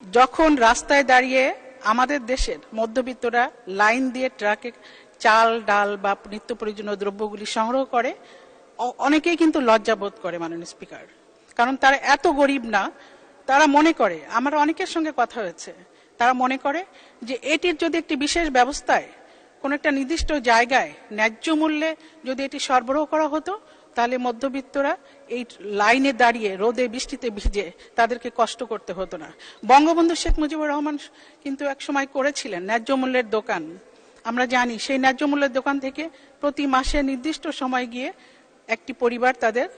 যখন রাস্তায় দাঁড়িয়ে আমাদের দেশের মধ্যবিত্তরা লাইন দিয়ে ট্রাকে চাল ডাল বা নিত্য প্রয়োজনীয় দ্রব্যগুলি সংগ্রহ করে, অনেকেই কিন্তু লজ্জাবোধ করে মাননীয় স্পিকার। কারণ তারা এত গরিব না। তারা মনে করে, আমার অনেকের সঙ্গে কথা হয়েছে, তারা মনে করে যে এটির যদি একটি বিশেষ ব্যবস্থায় কোন একটা নির্দিষ্ট জায়গায় ন্যায্য মূল্যে যদি এটি সরবরাহ করা হতো, তাহলে মধ্যবিত্তরা এই লাইনে দাঁড়িয়ে রোদে বৃষ্টিতে ভিজে তাদেরকে কষ্ট করতে হতো না। বঙ্গবন্ধু শেখ মুজিবুর রহমান কিন্তু এক সময় করেছিলেন ন্যায্য মূল্যের দোকান। আমরা জানি সেই ন্যায্য মূল্যের দোকান থেকে প্রতি মাসে নির্দিষ্ট সময় গিয়ে একটি পরিবার তাদের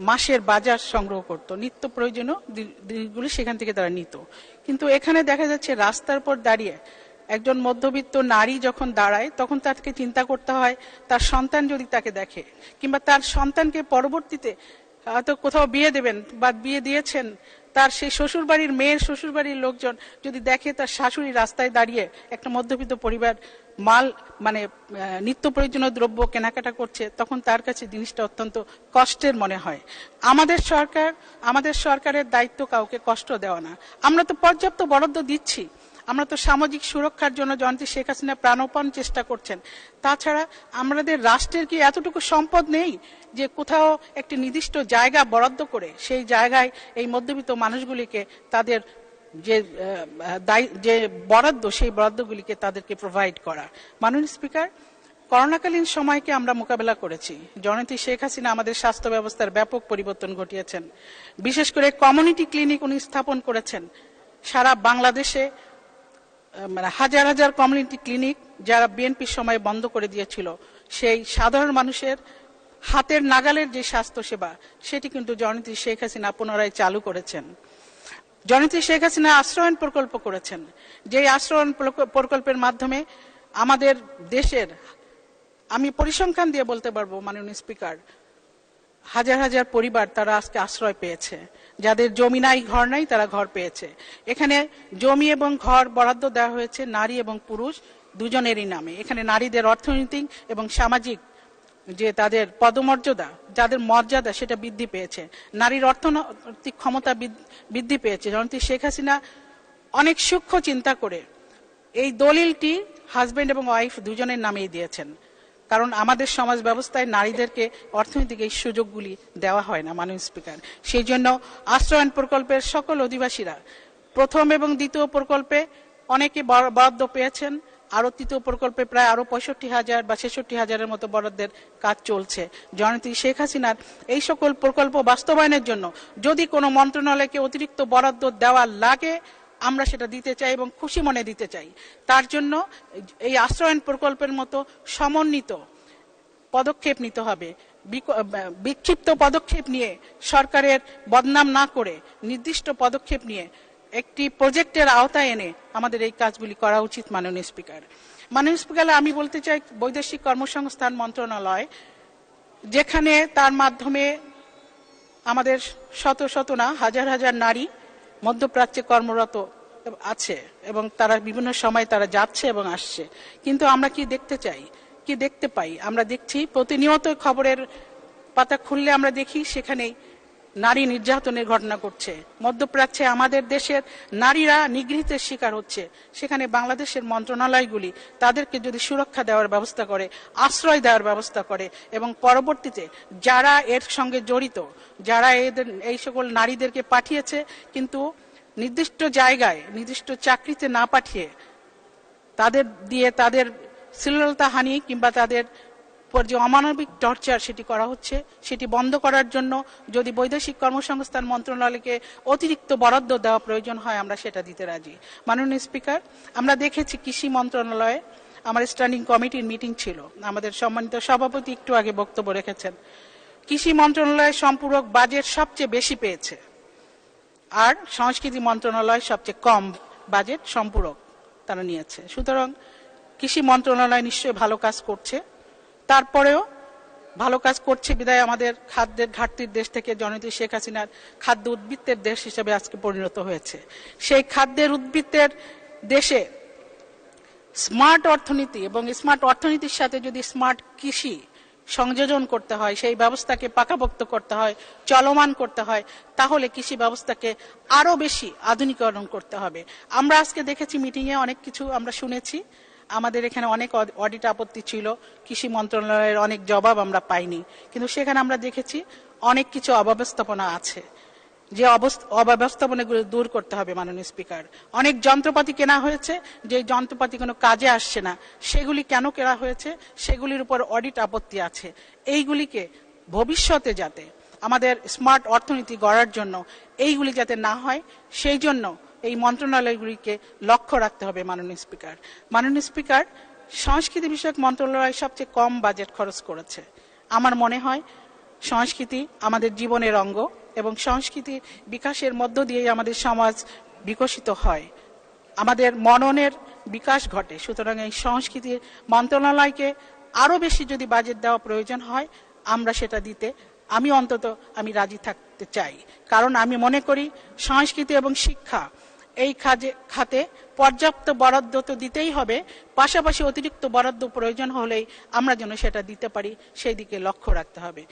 মাসের বাজার সংগ্রহ করত, নিত্য প্রয়োজনীয় জিনিসগুলি সেখান থেকে তারা নিত। কিন্তু এখানে দেখা যাচ্ছে রাস্তার উপর দাঁড়িয়ে একজন মধ্যবিত্ত নারী যখন দাঁড়ায়, তখন তাকে চিন্তা করতে হয় তার সন্তান যদি তাকে দেখে, কিংবা তার সন্তানকে পরবর্তীতে হয়তো কোথাও বিয়ে দেবেন বা বিয়ে দিয়েছেন, তার সেই শ্বশুরবাড়ির মেয়ের শ্বশুরবাড়ির লোকজন যদি দেখে তার শাশুড়ি রাস্তায় দাঁড়িয়ে একটা মধ্যবিত্ত পরিবার মাল মানে নিত্য প্রয়োজনীয় দ্রব্য কেনাকাটা করছে, তখন তার কাছে জিনিসটা অত্যন্ত কষ্টের মনে হয়। আমাদের সরকারের দায়িত্ব কাউকে কষ্ট দেওয়া না। আমরা তো পর্যাপ্ত বরাদ্দ দিচ্ছি, আমরা তো সামাজিক সুরক্ষার জন্য জয়ন্তী শেখ হাসিনা প্রাণপণ চেষ্টা করছেন। তাছাড়া আমাদের রাষ্ট্রের কি এতটুকু সম্পদ নেই যে কোথাও একটি নির্দিষ্ট জায়গা বরাদ্দ করে সেই জায়গায় এই মধ্যবিত্ত মানুষগুলিকে তাদের যে বরাদ্দ, সেই বরাদ্দগুলিকে তাদেরকে প্রোভাইড করা। মাননীয় স্পিকার, করোনাকালীন সময়কে আমরা মোকাবেলা করেছি। জয়ন্তী শেখ হাসিনা আমাদের স্বাস্থ্য ব্যবস্থার ব্যাপক পরিবর্তন ঘটিয়েছেন। বিশেষ করে কমিউনিটি ক্লিনিক উনি স্থাপন করেছেন সারা বাংলাদেশে। মানে হাজার হাজার কমিউনিটি ক্লিনিক যারা বিএনপির সময় বন্ধ করে দিয়েছিল, সেই সাধারণ মানুষের হাতের নাগালের যে স্বাস্থ্য সেবা, সেটি কিন্তু জয়ন্তী শেখ হাসিনা পুনরায় চালু করেছেন। জয়ন্তী শেখ হাসিনা আশ্রয়ন প্রকল্প করেছেন, যে আশ্রয়ন প্রকল্পের মাধ্যমে আমাদের দেশের, আমি পরিসংখ্যান দিয়ে বলতে পারবো মাননীয় স্পিকার, হাজার হাজার পরিবার তারা আজকে আশ্রয় পেয়েছে। যাদের জমি নাই, ঘর নাই, তারা ঘর পেয়েছে। এখানে জমি এবং ঘর বরাদ্দ দেওয়া হয়েছে নারী এবং পুরুষ দুজনেরই নামে। এখানে নারীদের অর্থনৈতিক এবং সামাজিক যে তাদের পদমর্যাদা, যাদের মর্যাদা, সেটা বৃদ্ধি পেয়েছে। নারীর অর্থনৈতিক ক্ষমতা বৃদ্ধি পেয়েছে। জয়ন্তী শেখ হাসিনা অনেক সূক্ষ্ম চিন্তা করে এই দলিলটি হাজবেন্ড এবং ওয়াইফ দুজনের নামেই দিয়েছেন। কারণ আমাদের সমাজ ব্যবস্থায় নারীদেরকে অর্থনৈতিক এই সুযোগগুলি দেওয়া হয় না মাননীয় স্পিকার। সেই জন্য আশ্রয়ন প্রকল্পের সকল অধিবাসীরা প্রথম এবং দ্বিতীয় প্রকল্পে অনেকে বরাদ্দ পেয়েছেন। আরো তৃতীয় প্রকল্পে প্রায় আরো 65,000 বা 66,000-এর মতো বরাদ্দের কাজ চলছে। জয়ন্তী শেখ হাসিনার এই সকল প্রকল্প বাস্তবায়নের জন্য যদি কোনো মন্ত্রণালয়কে অতিরিক্ত বরাদ্দ দেওয়া লাগে, আমরা সেটা দিতে চাই এবং খুশি মনে দিতে চাই। তার জন্য এই আশ্রয়ন প্রকল্পের মতো সমন্বিত পদক্ষেপ নিতে হবে। বিক্ষিপ্ত পদক্ষেপ নিয়ে সরকারের বদনাম না করে নির্দিষ্ট পদক্ষেপ নিয়ে একটি প্রজেক্টের আওতায় এনে আমাদের এই কাজগুলি করা উচিত মাননীয় স্পিকার। মাননীয় স্পিকার, আমি বলতে চাই বৈদেশিক কর্মসংস্থান মন্ত্রণালয়, যেখানে তার মাধ্যমে আমাদের শত শত না হাজার হাজার নারী মধ্যপ্রাচ্যে কর্মরত আছে এবং তারা বিভিন্ন সময় তারা যাচ্ছে এবং আসছে। কিন্তু আমরা কি দেখতে চাই, কি দেখতে পাই? আমরা দেখছি প্রতিনিয়ত খবরের পাতা খুললে আমরা দেখি সেখানেই নারী নির্যাতনের ঘটনা ঘটছে। মধ্যপ্রাচ্যে আমাদের দেশের নারীরা নিগৃহীতের শিকার হচ্ছে। সেখানে বাংলাদেশের মন্ত্রণালয়গুলি তাদেরকে যদি সুরক্ষা দেওয়ার ব্যবস্থা করে, আশ্রয় দেওয়ার ব্যবস্থা করে এবং পরবর্তীতে যারা এর সঙ্গে জড়িত, যারা এই সকল নারীদেরকে পাঠিয়েছে কিন্তু নির্দিষ্ট জায়গায় নির্দিষ্ট চাকরিতে না পাঠিয়ে তাদের দিয়ে তাদের শ্লীলতাহানি কিংবা তাদের যে অমানবিক টর্চার সেটি করা হচ্ছে, সেটি বন্ধ করার জন্য যদি বৈদেশিক কর্মসংস্থান মন্ত্রণালয়কে অতিরিক্ত বরাদ্দ দেওয়া প্রয়োজন হয়, আমরা সেটা দিতে রাজি। মাননীয় স্পিকার, আমরা দেখেছি কৃষি মন্ত্রণালয়ে আমার স্ট্যান্ডিং কমিটির মিটিং ছিল, আমাদের সম্মানিত সভাপতি একটু আগে বক্তব্য রেখেছেন। কৃষি মন্ত্রণালয় সম্পূরক বাজেট সবচেয়ে বেশি পেয়েছে, আর সংস্কৃতি মন্ত্রণালয় সবচেয়ে কম বাজেট সম্পূরক তারা নিয়েছে। সুতরাং কৃষি মন্ত্রণালয় নিশ্চয়ই ভালো কাজ করছে। তারপরেও ভালো কাজ করছে বিদায় আমাদের খাদ্যের ঘাটতির দেশ থেকে জয়ন্তী শেখ হাসিনার খাদ্য উদ্বৃত্তের দেশ হিসেবে আজকে পরিণত হয়েছে। সেই খাদ্যের উদ্বৃত্তের দেশে স্মার্ট অর্থনীতি এবং স্মার্ট অর্থনীতির সাথে যদি স্মার্ট কৃষি সংযোজন করতে হয়, সেই ব্যবস্থাকে পাকাপোক্ত করতে হয়, চলমান করতে হয়, তাহলে কৃষি ব্যবস্থাকে আরো বেশি আধুনিকরণ করতে হবে। আমরা আজকে দেখেছি মিটিংয়ে অনেক কিছু আমরা শুনেছি, আমাদের এখানে অনেক অডিট আপত্তি ছিল, কৃষি মন্ত্রণালয়ের অনেক জবাব আমরা পাইনি, কিন্তু সেখানে আমরা দেখেছি অনেক কিছু অব্যবস্থাপনা আছে, যে অব্যবস্থাপনাগুলো দূর করতে হবে। মাননীয় স্পিকার, অনেক যন্ত্রপাতি কেনা হয়েছে, যে যন্ত্রপাতি কোনো কাজে আসছে না, সেগুলি কেন কেনা হয়েছে, সেগুলির উপর অডিট আপত্তি আছে। এইগুলিকে ভবিষ্যতে যাতে আমাদের স্মার্ট অর্থনীতি গড়ার জন্য এইগুলি যাতে না হয়, সেই জন্য এই মন্ত্রণালয়গুলিকে লক্ষ্য রাখতে হবে। মাননীয় স্পিকার, সংস্কৃতি বিষয়ক মন্ত্রণালয় সবচেয়ে কম বাজেট খরচ করেছে। আমার মনে হয় সংস্কৃতি আমাদের জীবনের অঙ্গ, এবং সংস্কৃতি বিকাশের মধ্য দিয়েই আমাদের সমাজ বিকশিত হয়, আমাদের মননের বিকাশ ঘটে। সুতরাং এই সংস্কৃতি মন্ত্রণালয়কে আরো বেশি যদি বাজেট দেওয়া প্রয়োজন হয়, আমরা সেটা দিতে আমি রাজি থাকতে চাই। কারণ আমি মনে করি সংস্কৃতি এবং শিক্ষা এই খাতে পর্যাপ্ত বরাদ্দ তো দিতেই হবে, পাশাপাশি অতিরিক্ত বরাদ্দ প্রয়োজন হলেই আমরা যেন সেটা দিতে পারি, সেই দিকে লক্ষ্য রাখতে হবে।